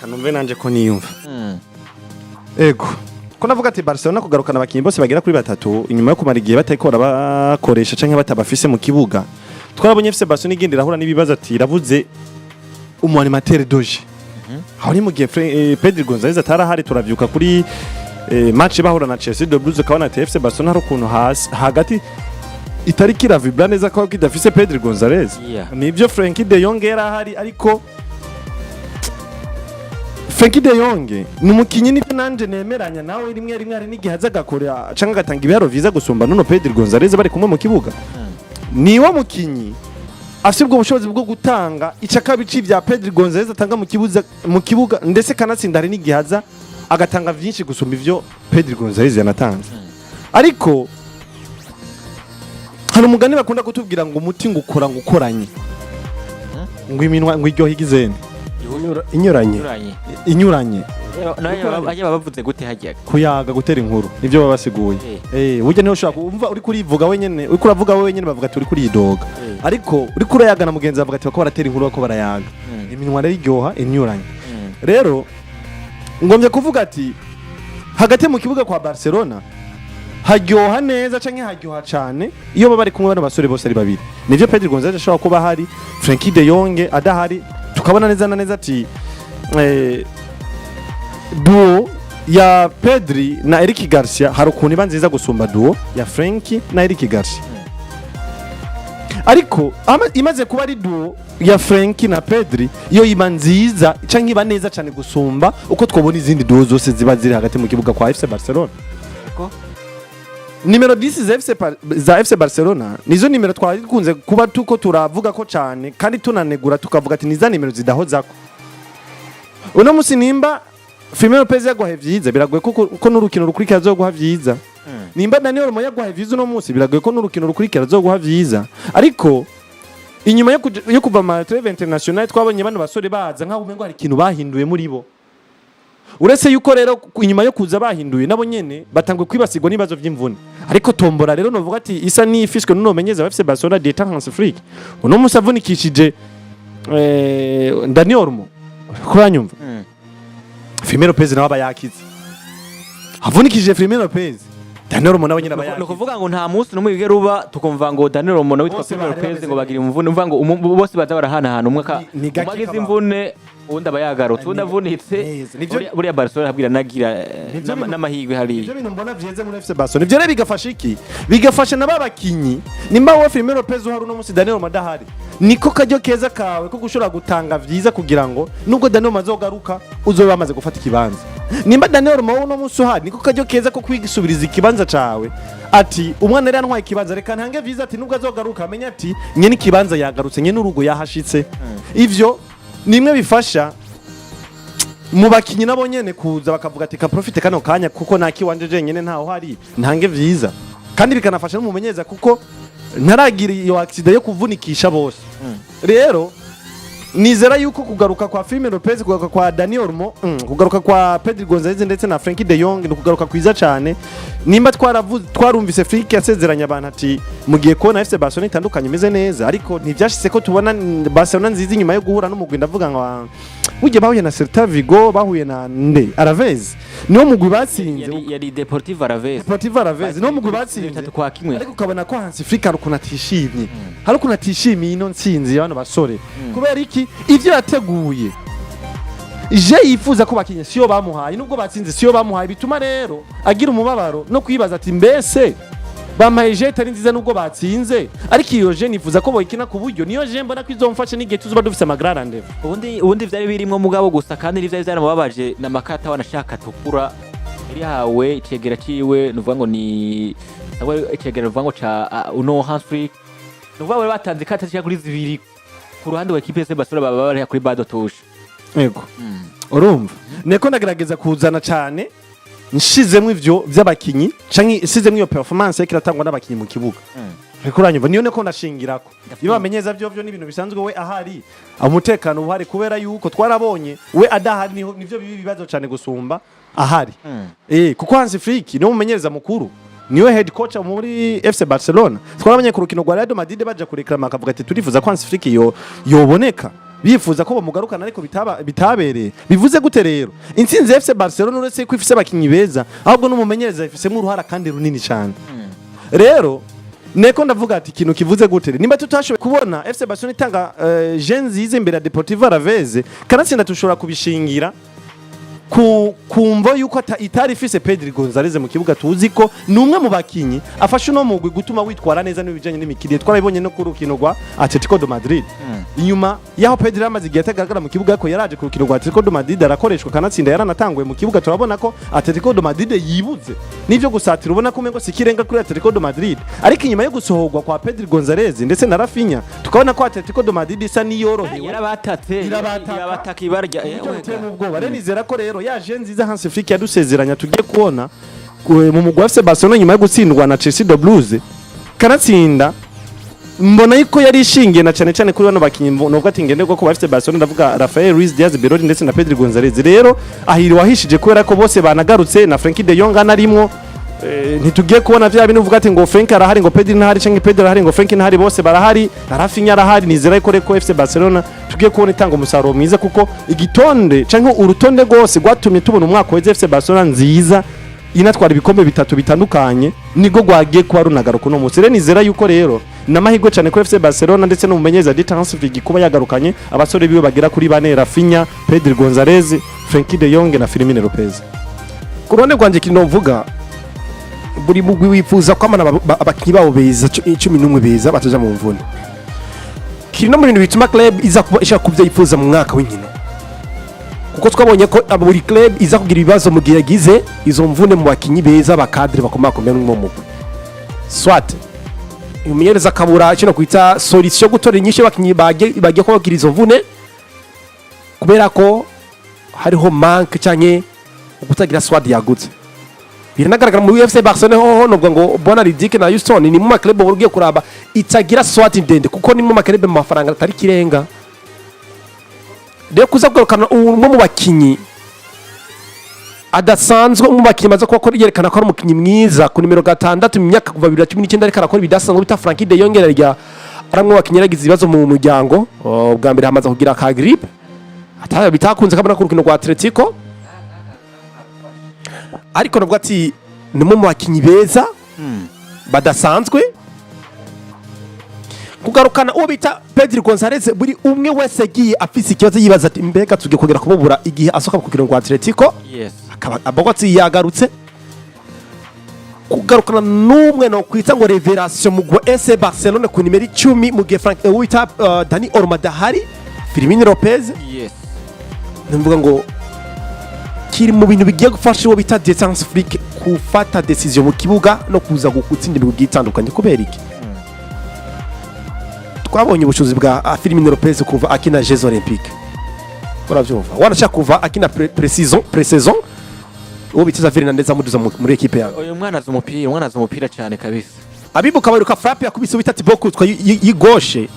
kanumve nanje ko niyumva ego ko navuga ati Barcelona kugarukana abakinyi bose bagera kuri batatu inyuma yo kumara igihe batakora bakoresha canke batabafise mu kibuga twarabonye FC Barcelona igenda irahura n'ibibazo ati iravuze umu animateur doje aho ni mu gihe Pedri Gonzalez atarahari turavyuka kuri match bahura na Chelsea de Blues kabona ati FC Barcelona hari ukuntu hagati itariki la vibra neza ko kidafise Pedri Gonzalez nivyo Frenkie de Jong yarahari ariko Frenkie de Jong ni umukinyi niko nanje nemeranya nawe rimwe ari n'igihaza gakora canka gatanga ibiharo vyiza gusumba nuno Pedri Gonzalez bari kumwe mu kibuga ni wa mukinyi afite ubwo bushobozi bwo gutanga icakabici vya Pedri Gonzalez atanga mu kibuga ndetse kanatsinda hari n'igihaza agatanga vyinshi gusumba ivyo Pedri Gonzalez yanatanze ariko hari umugani bakunda kutubwira ngo umuti ngukora ngukoranye ngo iminwa ngo iryo higizene inyuranye naye bavuze gute hajyaga kuyaga gutera inkuru nivyo babasiguye burya niho ushaka umva uri kurivuga wenyene uri kuravuga wenyene bavuga ati uri kuridoga ariko uri kurayaga na mugenzi bavuga ati bako baratera inkuru bako barayaga iminwa rero iryoha inyuranye rero ngombye kuvuga ati hagati mu kibuga kwa Barcelona haryoha neza canke haryoha cane iyo baba bari kumwe bano basore bose ari babiri nivyo Pedri Gonzalez ashobora kuba hari Frenkie de Jong adahari tukabona neza ati duo ya Pedri na Eric Garcia hari ukuntu iba nziza gusumba duo ya Frenkie na Eric Garcia ariko imaze kuba ari duo ya Frenkie na Pedri iyo iba nziza canke iba neza cane gusumba uko twobona izindi duo zose ziba ziri hagati mu kibuga kwa FC Barcelona nimero 10 za FC Barcelona nizo nimero twakunze kuba tuko turavuga ko cyane kandi tunanegura tukavuga ati niza nimero zidahozako uno musi nimba firmin lopez yaguhaye vyiza biragoye ko n'urukino rukurikira azoguha vyiza nimba Daniel Olmo yaguhaye vyiza uno musi biragoye ko n'urukino rukurikira azoguha vyiza ariko inyuma yo kuva mu trêve international twabonye bano basore baza nkaho umengo hari ikintu bahinduye muri bo uretse yuko rero inyuma yo kuza bahinduye nabo nyene batangwe kwibasigwa nibazo vy'imvune ariko tombora rero novuga ati isa nifishwe nuno menyeza FC Barcelona d'État Hans Flick uno musavunikishije Daniel Olmo kuranyumva Firmin Lopez nawe abayakize avunikishije Firmin Lopez Daniel Olmo nawe nyine abayakize no kuvuga ngo nta munsi numwe bige ruba tukumva ngo Daniel Olmo nawe witwa Firmin Lopez ngo bagira imvune umva ngo bose baza barahana umwaka umagize imvune undi abayagarutse undi avunitse buriya Barcelona habwira nagira n'amahirwe hari ibyo bintu mbona vyeze muri FC Barcelona ivyo rero bigafasha iki bigafasha n'ababakinyi nimba wo Firmin Lopez uhari uno musi Daniel Olmo adahari niko kajyo keza kawe ko gushobora gutanga vyiza kugira ngo nubwo Daniel Olmo azogaruka uzobe bamaze gufata ikibanza nimba Daniel Olmo uno musi uhari niko kajyo keza ko kwigisubiriza ikibanza cawe ati umwana rero ntwaye ikibanza reka ntange vyiza ati nubwo azogaruka amenya ati nye n'ikibanza yagarutse nye n'urugo yahashitse ivyo nimwe bifasha mu bakinyi nabo nyene kuza bakavuga ati ka profite kano kanya kuko naki wanje jenyene ntaho hari ntange vyiza kandi bikanafasha n'umumenyeza kuko ntaragira iyo accident yo kuvunikisha bose rero nizera yuko kugaruka kwa Firmin Lopez kugaruka kwa Daniel Olmo kugaruka kwa Pedri Gonzalez ndetse na Frenkie de Jong no kugaruka kwiza cyane nimba twarumvise Flick yasezeranya abantu ati mugiye kubona FC Barcelona itandukanye imeze neza ariko ntivyashitse ko tubona Barcelona nziza inyuma yo guhura n'umugwi ndavuga ngo uje bahuye na Celta Vigo bahuye na Alaves niwo mugwi batsinze yari Deportivo Alaves niwo mugwi batsinze kwa kimwe ariko ukabona ko Hans Flick ari kunatishimye hari kunatishimiye ino ntsinzi y'abana basore kubera iki ivyo yateguye je yifuza ko bakinye siyo bamuhaye nubwo batsinze siyo bamuhaye bituma rero agira umubabaro no kwibaza ati mbese bamaye je tari nziza nubwo batsinze ariko iyo je nifuza ko boyikina ku buryo niyo je mbona ko izomfashe n'igihe tuzoba dufise amagrara ndeve ubundi vyari birimwe mugabo gusa kandi nivyo vyaramubabaje na makata wanashaka tukura yari hawe icegera ciwe nuvuga ngo ni nawe icegera nuvuga ngo ca uno Hans Flick nuvuga bari batanze kata cya kuri zibiri ku ruhande wa equipe FC Barcelona baba bari kuri bado touche yego urumva neko nagerageza kuzana cyane nshizemwe ivyo vy'abakinyi canke isizemwe iyo performance y'ikiratangwa n'abakinyi mu kibuga ariko uranyumva niyo neko nashingirako iyo bamenyeza byo n'ibintu bisanzwe we ahari umutekano uhari kubera yuko twarabonye we adahari nivyo bibazo cyane gusumba ahari kuko Hans Flick niwe mumenyereza mukuru niwe head coach muri FC Barcelona twarabonye ku rukino rwa Real Madrid baje kureklama akavuga ati turifuza ko Hans Flick yoboneka bifuza ko bamugarukana ariko bitabereye bivuze gute rero intsinzi ya FC Barcelona uretse ko ifise abakinyi beza ahubwo n'umumenyereza ifisemo uruhara kandi runini cyane rero neko ndavuga ati ikintu kivuze gute nimba tutashoboye kubona FC Barcelona itanga jeune zize imbere ya Deportivo Alaveze kanatsinda tushobora kubishingira kumva yuko itari ifise Pedri Gonzalez mu kibuga tuzi ko numwe mu bakinyi afashe no mugwi gutuma witwara neza n'ibijanye n'imikiriye twarabibonye no ku rukino rwa Atletico de Madrid inyuma yaho Pedri amaze igihe atagaragara mu kibuga ko yaraje ku rukino rwa Atletico de Madrid arakoreshwa kanatsinda yaranatanguye mu kibuga turabona ko Atletico de Madrid yibuze nivyo gusatira ubona ko mengo sikirenga kuri Atletico de Madrid ariko inyuma yo gusohorwa kwa Pedri Gonzalez ndetse na Rafinha tukabona ko Atletico de Madrid isa niyorohewe irabataka ibarya ubwoba rero nizera ko rero yaje nziza Hans Flick yadusezeranya tugiye kubona mu mugwi wa FC Barcelona nyuma yo gutsindwa na Chelsea de Blues kanatsinda mbona yuko yari ishingiye na cyane cyane kuri bano bakinyi nubwo atingenderwa ko FC Barcelona ndavuga Rafael Ruiz Diaz Berori ndetse na Pedri Gonzalez rero ahiri wahishije kubera ko bose banagarutse na Frenkie de Jong anarimwo ntitugiye kubona vya bintu uvuga ati ngo Frank arahari ngo Pedri ntahari canke Pedri arahari ngo Frank ntahari bose barahari na Rafinha arahari nizera ko reko FC Barcelona tugiye kubona itanga umusaruro mwiza kuko igitonde canke urutonde rwose rwatumye tubona umwaka wa FC Barcelona nziza inatwara ibikombe bitatu bitandukanye nigo gwagiye kuba runagaruka no munsi rero nizera yuko rero namahirwe cyane ko FC Barcelona ndetse no mumenyeza di transfer kuba yagarukanye abasore biwe bagira kuri bane Rafinha Pedri Gonzalez Frenkie de Jong na Firmin Lopez ku ruhande rwanje kino mvuga buri mugwi wifuza ko amana abakinyi babo beza 11 beza bataja mu mvune kino muri bituma club iza kuba ishaka kuvya yifuza mu mwaka w'inkino kuko twabonye ko buri club iza kugira ibibazo mu gihe yagize izo mvune mu bakinyi beza bakadre bakomakomera mu mugwi swat umumenyereza kabura kino kwita solution gutora inyishe bakinyi bagiye ko bagira izo mvune kubera ko hariho manque cyanye ukutagira swad yagutse biranagaragara mu UFC Barcelona ho nubwo ngo bona Ridike na Houston ni mu maklub ugiye kuraba itagira swat ndende kuko ni mu maklub mu mafaranga atari kirenga rero kuza kugarukana umwe mu bakinyi adasanzwe mu bakinyi maze ko yerekana ko ari umukinyi mwiza ku numero 6 mu myaka kuva 2019 ariko arakora bidasanzwe bita Frenkie de Jong rya aramwe bakinyi yagize ibibazo mu muryango bwa mbere hamaze kugira ka grippe ataba bitakunze kabona ku rukino rwa Atletico ariko nabwo ati ni mu bakinyi beza badasanzwe kugarukana uwo bita Pedri Gonzalez buri umwe wese agiye afise ikibazo yibaza ati mbega tugiye kugera kububura igihe asoka ku rukino rwa Atletico akaba abogotsi yagarutse kugarukana numwe no kwita ngo revelation mu gwa FC Barcelona ku nimero 10 mu gihe Frank wita Dani Olmo dahari Firmin Lopez ndavuga ngo kiri mu bintu bigiye gufasha uwo bita Hans Flick kufata decision mu kibuga no kuza gutsinda ibintu bitandukanye kubera iki twabonye ubushobozi bwa Firmin Lopez kuva akina Jeux Olympiques uravyumva wanashaka kuva akina pre-saison uwo bitiza Fernandez amuduza muri equipe yawe uyu mwana azi umupira cyane kabisa abibuka baruka frappe yakubise ubita Thibaut twa yigoshe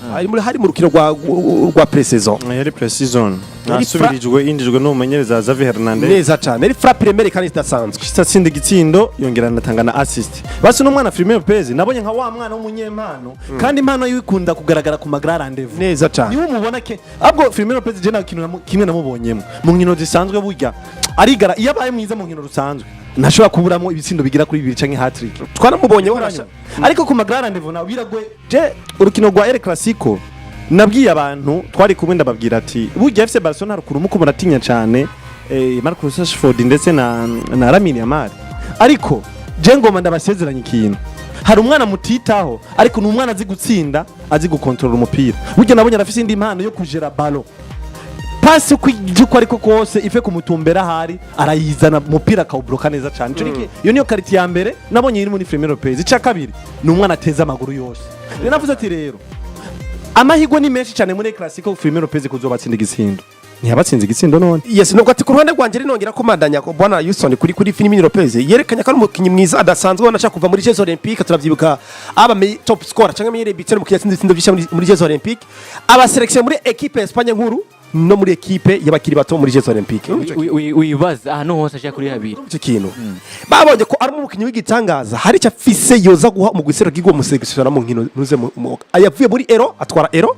hari mu rukino rwa pre-saison yari pre-saison nasubirijwe indijwe no mumenyereza Xavi Hernandez neza cyane ari frappe remere kandi idasanzwe kitsinda igitsindo yongera anatanga na assist basi no mwana Firmin Lopez nabonye nka wa mwana w'umunyempano kandi impano yikunda kugaragara ku magra rendezvous neza cyane niwe mubona ke abwo Firmin Lopez je na kintu kimwe namubonyemo mu nkino zisanzwe burya arigara iyo abaye mwiza mu nkino rusanzwe nashobora kuburamo ibitsindo bigira kuri 2 canke hat-trick twaramubonye warasha ariko ku magra rendezvous na biragwe je urukino rwa El Clasico nabwiye abantu twari kumwe ndababwira ati burya FC Barcelona harukuru muko muratinya cyane Marcus Rashford ndetse na Lamine Yamal ariko je ngoma ndabasezeranye ikintu hari umwana mutitaho ariko n'umwana azi gutsinda azi gukontrola umupira burya nabonye arafise indi impano yo kujera ballon pasi kw'igiko ariko kose ife kumutumbera hari arayizana umupira akawubloka neza cyane iyo niyo kariti ya mbere nabonye iri muri Firmin Lopez ica kabiri n'umwana ateza amaguru yose rero navuze ati rero amahirwe ni menshi cyane muri Clasico Firmin Lopez kuzobatsinda igitsindo ntiyabatsinze igitsindo none yes nubwo ati ku ruhande rwanje rinongera ko mandanya ko bwana Houston kuri Firmin Lopez yerekanye ko ari umukinyi mwiza adasanzwe wanashaka kuva muri Jeux Olympiques turavyibuka aba top scorer cyangwa meilleur buteur mu kiyatsinda itsindo byisha muri Jeux Olympiques aba selection muri equipe Espagne nkuru no muri equipe y'abakiri bato muri Jeux Olympiques wibaza ahantu hose aje kuri habiri icyo kintu babonye ko ari umukinyi w'igitangaza hari cyo afise yoza guha mu gusero gigo musegisera mu nkino nuze ayavuye muri Ero atwara Ero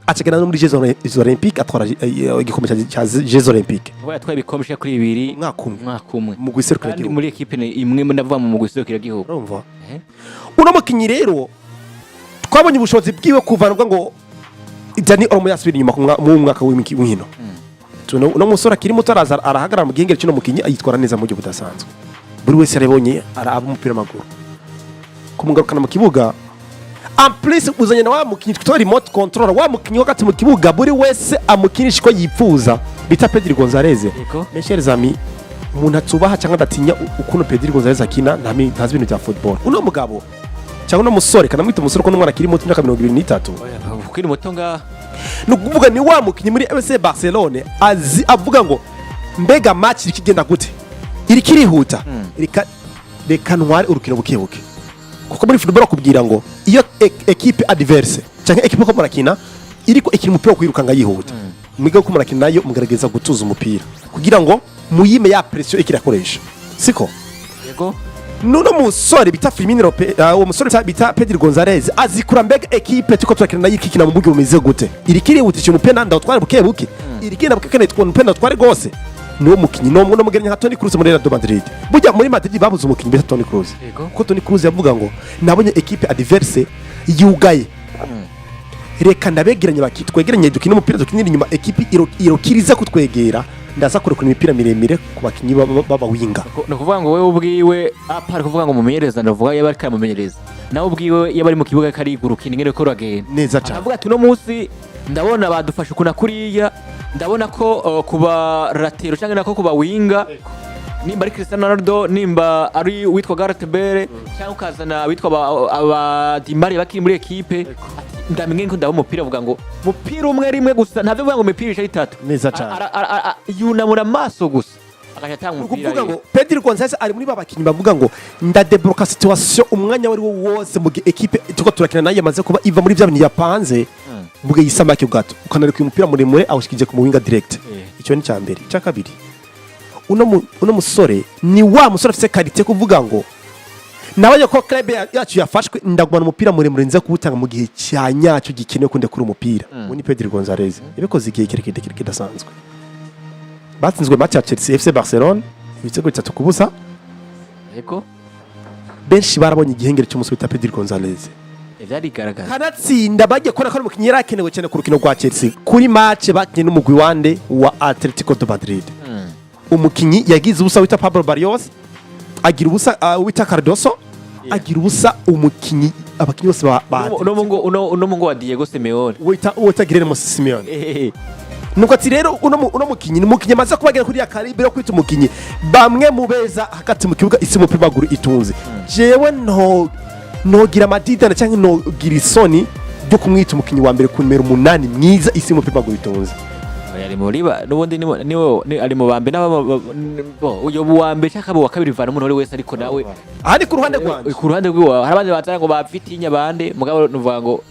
acagana no muri Jeux Olympiques atwara igikombe cya Jeux Olympiques ngo yatwaye ibikombe shaka kuri 2 mwaka umwe mu guserukira kandi igihugu muri equipe imwe ndavuga mu guserukira igihugu urumva uno mukinyi rero twabonye ubushobozi bwiwe kuvanwa ngo Dani Olmo yasubira inyuma mu mwaka w'inkino no musora akiri muto arahagarara mu gihengeri cy'uno mukinyi ayitwara neza mu buryo budasanzwe buri wese arabonye araba umupira w'amaguru kumugarukana mu kibuga en plus uzanye na wa mukinyi twitwa remote control wa mukinyi wakati mu kibuga buri wese amukinisha ko yipfuza bita Pedro Gonzalez mes chers amis umuntu atubaha cyangwa adatinya ukuntu Pedro Gonzalez akina ntazi ibintu bya football uno mugabo cyangwa no musore kana mwita umusore ko n'umwana akiri muto imyaka 23 ukiri muto nga nukuvuga ni wa mukinyi muri FC Barcelona azi avuga ngo mbega match ikigenda gute iri kirihuta reka ntware urukino bukebuke kuko muri football akubwira ngo iyo equipe adverse cyangwa equipe ko murakina iriko ikiri umupira kwirukanga yihuta mwiga ko murakina nayo mugaragaza gutuza umupira kugira ngo muyime ya pression ikirakoresha siko yego nuno musore bita firmin uwo musore bita Pedro Gonzalez azikura mbega equipe tuko turakina nayo ikikina mu buryo bumeze gute iri kirihutisha umupira ndawutware bukebuke iri kina bukekane twone umupira ndawutware gose niwo mukinyi no mugeranya nka Toni Kroos muri Real Madrid burya muri Madrid babuze umukinyi bita Toni Kroos ko Toni Kroos yavuga ngo nabonye equipe adverse yugaye reka ndabegeranye bakitwegeranye dukina umupira dukinira inyuma equipe irokiriza kutwegera ndaza kurekura imipira miremire ku bakinyi baba winga no kuvuga ngo wewe ubwiwe apara kuvuga ngo mumenyereza ndavuga yaba ari kamumenyereza nawe ubwiwe yaba ari mu kibuga kari gurukina ingene ko ragenda neza cyane avuga ati no munsi ndabona badufasha kuna kuriya ndabona ko kuba ratero cyangwa nako kuba winga nimba ari Cristiano Ronaldo nimba ari witwa Gareth Bale cyangwa ukazana witwa aba Dimari bakiri muri equipe ndamenye ko ndabo umupira avuga ngo mupira umwe rimwe gusa ntavyo vuga ngo mipira isha itatu neza cyane yunamura amaso gusa akajatanga umupira kuvuga ngo Pedro Gonzalez ari muri babakinyi bavuga ngo ndadebloka situation umwanya wari wo wose mu equipe tuko turakina nayo yamaze kuba iva muri bya bintu yapanze mbuge yisamaki ugato ukanareka umupira muremure awushikije ku muwinga direct icyo ni cyambere cya kabiri uno musore ni wa musore afite qualité kuvuga ngo nabanye ko club yacu yafashwe ndagumana umupira muremure nza kubutanga mu gihe cya nyacyo gikenewe kunde kuri umupira ni Pedro Gonzalez ibikoze igihe kirekire kidasanzwe batsinzwe match ya Chelsea FC Barcelona ibitego 3-0 yego benshi barabonye igihengeri cy'umusore bita Pedro Gonzalez ivyari garagaza kanatsinda bagiye kora ko umukinyi yarakenewe cyane ku rukino rwa Chelsea kuri match bakinye n'umugwi wande wa Atletico de Madrid umukinyi yagize ubusa wita Pablo Barrios agira ubusa wita Cardoso agira ubusa umukinyi abakinyi bose ba uno mungo wa Diego Simeone wita Guillermo Simeone nuko ati rero uno mukinyi ni mukinyi amaze kubagera kuri ya calibre yo kwita umukinyi bamwe mubeza hagati mu kibuga isi mu pibaguru itunze jewe nogira amadidana cyangwa nogira isoni byo kumwita umukinyi wa mbere ku numero 8 mwiza isi mu pibaguru itunze yari muri ba nubundi ni ari mu bambe uyo buwambe cyaka bo wakabiri vana umuntu wese ariko nawe ahandi ku ruhande rwanje ku ruhande rwiwa harabandi batanga ngo bafitinya bande mugabo nuvuga ngo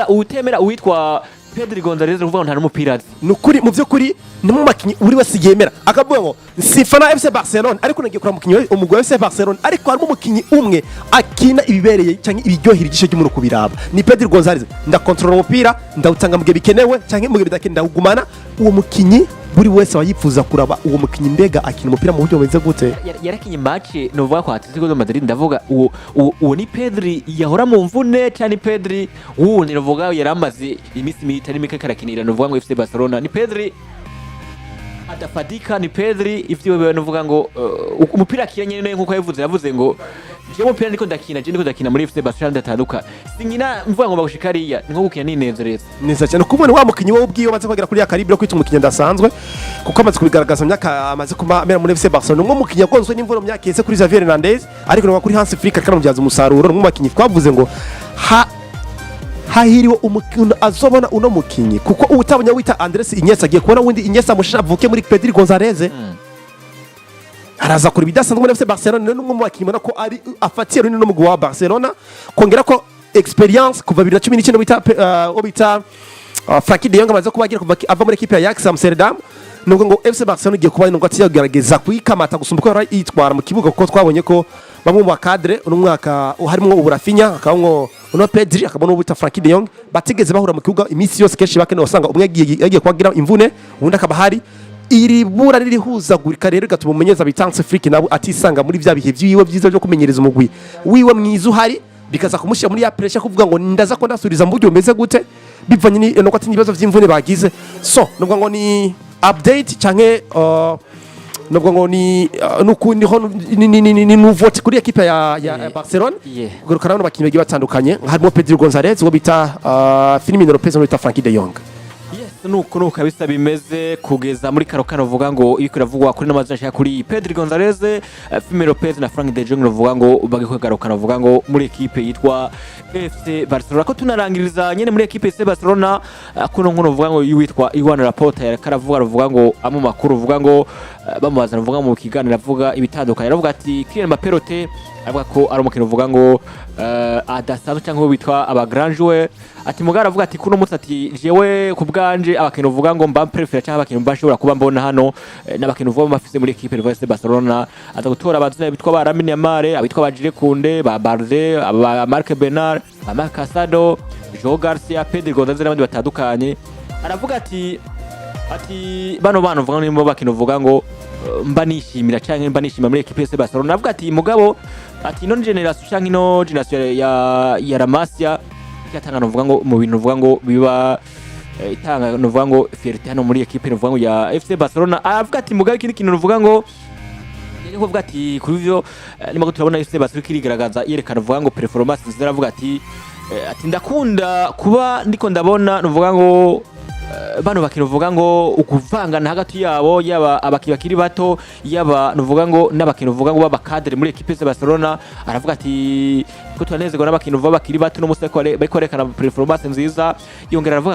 utemera uitwa Pedro Gonzalez uvuga nta n'umupira nukuri mu byo kuri nimwe makinyi uri wese yemera akavuga ngo sifana FC Barcelona ariko nagiye kura mukinyi umugwe FC Barcelona ariko harimo umukinyi umwe akina ibibereye cyangwa ibiryohira igisho cy'umuntu kubiraba ni Pedro Gonzalez ndakontrola umupira ndawutanga mu gihe bikenewe cyangwa mu gihe bidakenda ndawugumana uwo mukinyi buri wese wayifuza kuraba uwo mukinyi mbega akina umupira mu buryo bumeze gute yarakinye match novuga kwa Atletico de Madrid ndavuga uwo ni Pedro yahora mu mvune cyane Pedro uwo nivuga yaramaze imisi mitari mike karakinira novuga ngo FC Barcelona ni Pedro adafadika ni Pedro ivyo wewe novuga ngo umupira akiranye nkuko yavuze ngo je mupira ndiko ndakina muri FC Barcelona ndatanduka sinkina mvuga ngo bagushikariya nko gukina ninezereza neza cyane kubona wa mukinyi wowe ubwiyo baze kwagera kuri ya calibre kwita umukinyi ndasanzwe kuko amaze kubigaragaza myaka amaze kumera muri FC Barcelona umwe mukinyi yagonzwe n'imvura mu myaka yese kuri Xavi Hernandez ariko no kuri Hans Flick kandi mubyaza umusaruro umwe mukinyi twavuze ngo hahiriwe umukinyi azobona uno mukinyi kuko utabanya wita Andres Iniesta agiye kubona wundi Iniesta mushavuke muri Pedro Gonzalez araza kuri bidasanzwe muri FC Barcelona n'umwe mu bakinyi ko ari afatiye runini no mugwa wa Barcelona kongera ko experience kuva 2019 bita Frankie de Jong amaze kubagira kuva ava muri equipe ya Ajax Amsterdam nubwo ngo FC Barcelona igiye kuba nubwo atiyagerageza kuyikamata gusumba ko yitwara mu kibuga kuko twabonye ko bamwe mu bakadre uno mwaka harimo uburafinya akabamwo uno Pedri akabona ubita Frankie de Jong batigeze bahura mu kibuga iminsi yose kenshi bakene wasanga umwe yagiye kwagira imvune ubundi akaba hari iri bura riri huzagurika rero gatuma umenyeza bitanse Afrique nabo atisanga muri bya bihe byiwe byiza byo kumenyereza umugwi wiwe mwiza uhari bikaza kumushyira muri ya pressure kuvuga ngo ndaza ko ndasuriza mu buryo bumeze gute bivanye no kwati ibibazo by'imvune bagize so nubwo ngo ni update canke nubwo ngo ni nukundi ho ni nouveauté kuri equipe ya Barcelona gurukana n'abakinnyi bagiye batandukanye harimo Pedro Gonzalez wo bita Firmin Lopez no bita Frankie de Jong. nuko kabisa bimeze kugeza muri karokano uvuga ngo ibiko iravugwa kuri n'amazina kuri Pedro Gonzalez, Firmin Lopez na Frank de Jong uvuga ngo bagiko garukana uvuga ngo muri equipe yitwa FC Barcelona ko tunarangiriza nyene muri equipe FC Barcelona kuno nkono uvuga ngo yitwa Iwan Laporta yakaravuga uvuga ngo amu makuru uvuga ngo bamubaza uvuga mu kiganiro avuga ibitandukanye aravuga ati Kylian Mbappé avuga ko ari umukino uvuga ngo adasanzwe cyangwa bitwa aba grand joueur ati mugara avuga ati kuno mutsi ati jewe kubganje abakino uvuga ngo mba prefer cyangwa abakino mbashobora kuba mbona hano n'abakino uvuga bafise muri equipe FC Barcelona aza gutora abazina bitwa ba Lamine Yamal abitwa ba Girekunde ba Barde aba Marc Bernard aba Casado Joao Garcia Pedro Gonzalez n'abandi batandukanye aravuga ati bano uvuga nimba bakino uvuga ngo mba nishimira cyangwa mba nishimira muri equipe FC Barcelona avuga ati mugabo ati ino generation cyangwa ino generation ya Ramasia cyatanga uvuga ngo mu bintu uvuga ngo biba itanga uvuga ngo fierté hano muri equipe uvuga ngo ya FC Barcelona avuga ati mugabo ikindi kintu uvuga ngo yego uvuga ati kuri byo nimba turabona FC Barcelona kirigaragaza yerekana uvuga ngo performance nziza avuga ati ndakunda kuba ndiko ndabona uvuga ngo bano bakino uvuga ngo ukuvangana hagati yabo yaba abakiri bato yaba nuvuga ngo n'abakino uvuga ngo babakadre muri equipe ya Barcelona aravuga ati ko twanezerwa n'abakino uvuga bakiri bato no museko bariko rekana performance nziza yongera aravuga